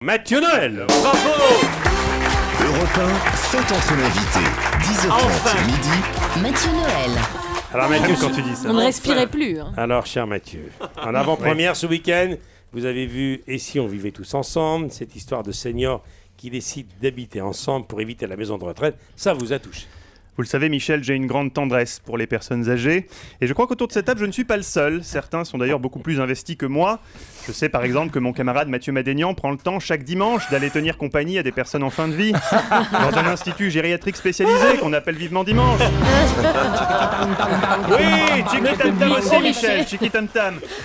Mathieu Noël. Bravo. Europe 1, fête entre l'invité. 10h30 midi. Mathieu Noël. Alors Mathieu, quand tu dis ça. On ne respirait plus. Hein. Alors cher Mathieu, en avant-première ce week-end, vous avez vu Et si on vivait tous ensemble, cette histoire de seniors qui décident d'habiter ensemble pour éviter la maison de retraite, ça vous a touché. Vous le savez, Michel, j'ai une grande tendresse pour les personnes âgées. Et je crois qu'autour de cette table, je ne suis pas le seul. Certains sont d'ailleurs beaucoup plus investis que moi. Je sais par exemple que mon camarade Mathieu Madénian prend le temps chaque dimanche d'aller tenir compagnie à des personnes en fin de vie. Dans un institut gériatrique spécialisé qu'on appelle Vivement Dimanche. Oui, Chiquitam aussi, Michel, Chiquitam.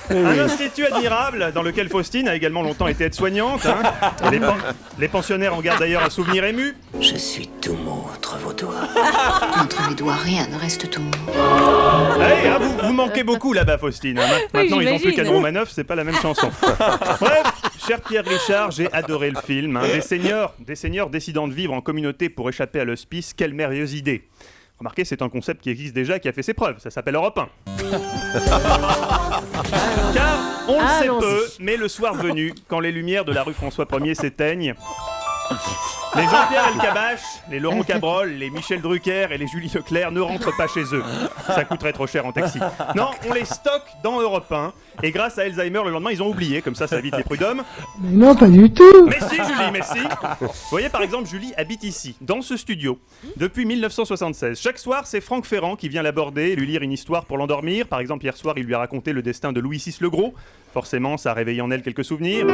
Un institut admirable dans lequel Faustine a également longtemps été aide-soignante. Hein. Les pensionnaires en gardent d'ailleurs un souvenir ému. Je suis tout mou entre vos doigts. Entre mes doigts, rien ne reste tout mou. Hey, hein, vous manquez beaucoup là-bas, Faustine. Hein. Maintenant, ils n'ont plus qu'à Romanov, c'est pas la même chanson. Bref, cher Pierre Richard, j'ai adoré le film. Hein. Des seniors décidant de vivre en communauté pour échapper à l'hospice, quelle merveilleuse idée. Remarquez, c'est un concept qui existe déjà et qui a fait ses preuves. Ça s'appelle Europe 1. Car, on le sait peu, mais le soir venu, quand les lumières de la rue François 1er s'éteignent, les Jean-Pierre Elkabbach, les Laurent Cabrol, les Michel Drucker et les Julie Leclerc ne rentrent pas chez eux. Ça coûterait trop cher en taxi. Non, on les stocke dans Europe 1. Et grâce à Alzheimer, le lendemain, ils ont oublié. Comme ça évite les prud'hommes. Mais non, pas du tout. Mais si, Julie, mais si. Vous voyez, par exemple, Julie habite ici, dans ce studio, depuis 1976. Chaque soir, c'est Franck Ferrand qui vient l'aborder et lui lire une histoire pour l'endormir. Par exemple, hier soir, il lui a raconté le destin de Louis VI le Gros. Forcément, ça a réveillé en elle quelques souvenirs.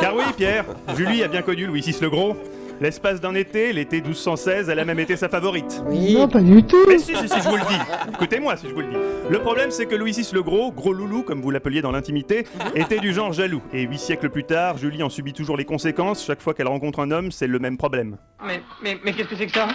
Car oui, Pierre, Julie a bien connu Louis VI le Gros. L'espace d'un été, l'été 1216, elle a même été sa favorite. Oui. Non, pas du tout. Mais si, je vous le dis. Écoutez-moi si je vous le dis. Le problème, c'est que Louis VI le Gros, gros loulou, comme vous l'appeliez dans l'intimité, était du genre jaloux. Et 8 siècles plus tard, Julie en subit toujours les conséquences. Chaque fois qu'elle rencontre un homme, c'est le même problème. Mais qu'est-ce que c'est que ça?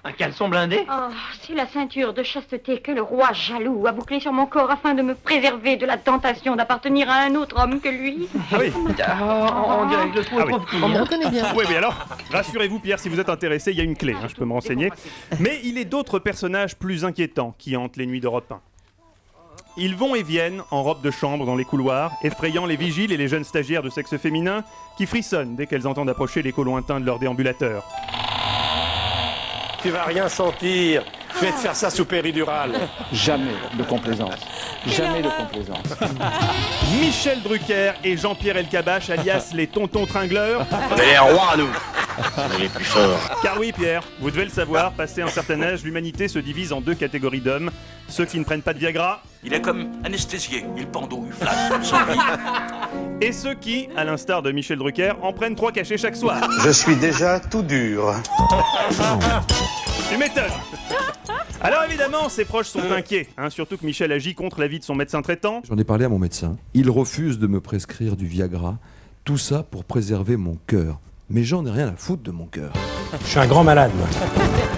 Un caleçon blindé? Oh, c'est la ceinture de chasteté que le roi jaloux a bouclée sur mon corps afin de me préserver de la tentation d'appartenir à un autre homme que lui. Ah oui. On dirait que le trou est trop petit. On me reconnaît bien. Oui, alors, rassurez-vous Pierre, si vous êtes intéressé, il y a une clé, je peux me renseigner. Mais il est d'autres personnages plus inquiétants qui hantent les nuits d'Europe 1. Ils vont et viennent en robe de chambre dans les couloirs, effrayant les vigiles et les jeunes stagiaires de sexe féminin qui frissonnent dès qu'elles entendent approcher l'écho lointain de leur déambulateur. Tu vas rien sentir. Je vais te faire ça sous péridurale. Jamais de complaisance. Jamais de complaisance. Michel Drucker et Jean-Pierre Elkabbach, alias les tontons tringleurs. On est les rois, nous. On est les plus forts. Car oui, Pierre, vous devez le savoir, passé un certain âge, l'humanité se divise en deux catégories d'hommes. Ceux qui ne prennent pas de Viagra. Il est comme anesthésié. Il pendouille, flash, sans vie. Et ceux qui, à l'instar de Michel Drucker, en prennent 3 cachets chaque soir. Je suis déjà tout dur. Tu m'étonnes. Alors évidemment, ses proches sont inquiets, surtout que Michel agit contre l'avis de son médecin traitant. J'en ai parlé à mon médecin. Il refuse de me prescrire du Viagra. Tout ça pour préserver mon cœur. Mais j'en ai rien à foutre de mon cœur. Je suis un grand malade, moi.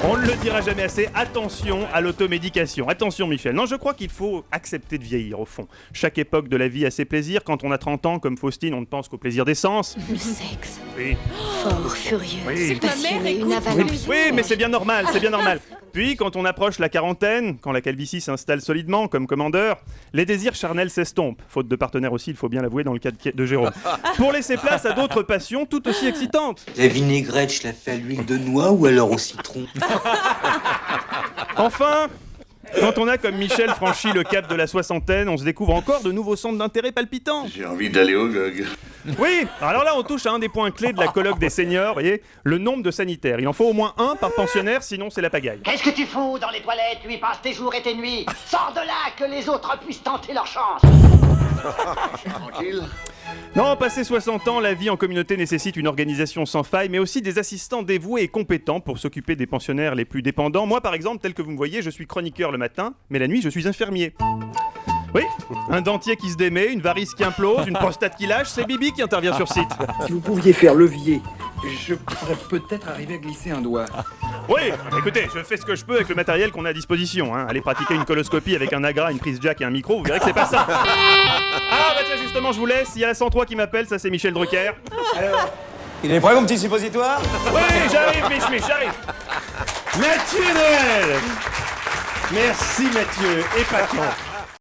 On ne le dira jamais assez, attention à l'automédication. Attention Michel, non je crois qu'il faut accepter de vieillir au fond. Chaque époque de la vie a ses plaisirs. Quand on a 30 ans, comme Faustine, on ne pense qu'au plaisir des sens. Le sexe. Oui. Fort, furieux, Oui. passionné, une avalanche. Oui, mais c'est bien normal, c'est bien normal. Puis, quand on approche la quarantaine, quand la calvitie s'installe solidement comme commandeur, les désirs charnels s'estompent. Faute de partenaire aussi, il faut bien l'avouer, dans le cas de Jérôme. Pour laisser place à d'autres passions tout aussi excitantes. La vinaigrette, je la fais à l'huile de noix ou alors au citron? Enfin, quand on a comme Michel franchi le cap de la soixantaine, on se découvre encore de nouveaux centres d'intérêt palpitants. J'ai envie d'aller au GOG. Oui, alors là on touche à un des points clés de la colloque des seniors, vous voyez, le nombre de sanitaires. Il en faut au moins un par pensionnaire, sinon c'est la pagaille. Qu'est-ce que tu fous dans les toilettes? Tu y passes tes jours et tes nuits. Sors de là, que les autres puissent tenter leur chance. Tranquille. Non, passé 60 ans, la vie en communauté nécessite une organisation sans faille, mais aussi des assistants dévoués et compétents pour s'occuper des pensionnaires les plus dépendants. Moi, par exemple, tel que vous me voyez, je suis chroniqueur le matin, mais la nuit, je suis infirmier. Oui, un dentier qui se démet, une varice qui implose, une prostate qui lâche, c'est Bibi qui intervient sur site. Si vous pouviez faire levier, je pourrais peut-être arriver à glisser un doigt. Oui, écoutez, je fais ce que je peux avec le matériel qu'on a à disposition. Allez pratiquer une coloscopie avec un agra, une prise jack et un micro, vous verrez que c'est pas ça. Ah bah tiens, justement, je vous laisse. Il y a la 103 qui m'appelle, ça c'est Michel Drucker. Alors, il est prêt mon petit suppositoire? Oui, j'arrive, Mich, j'arrive. Mathieu Noël. Merci Mathieu, épatant.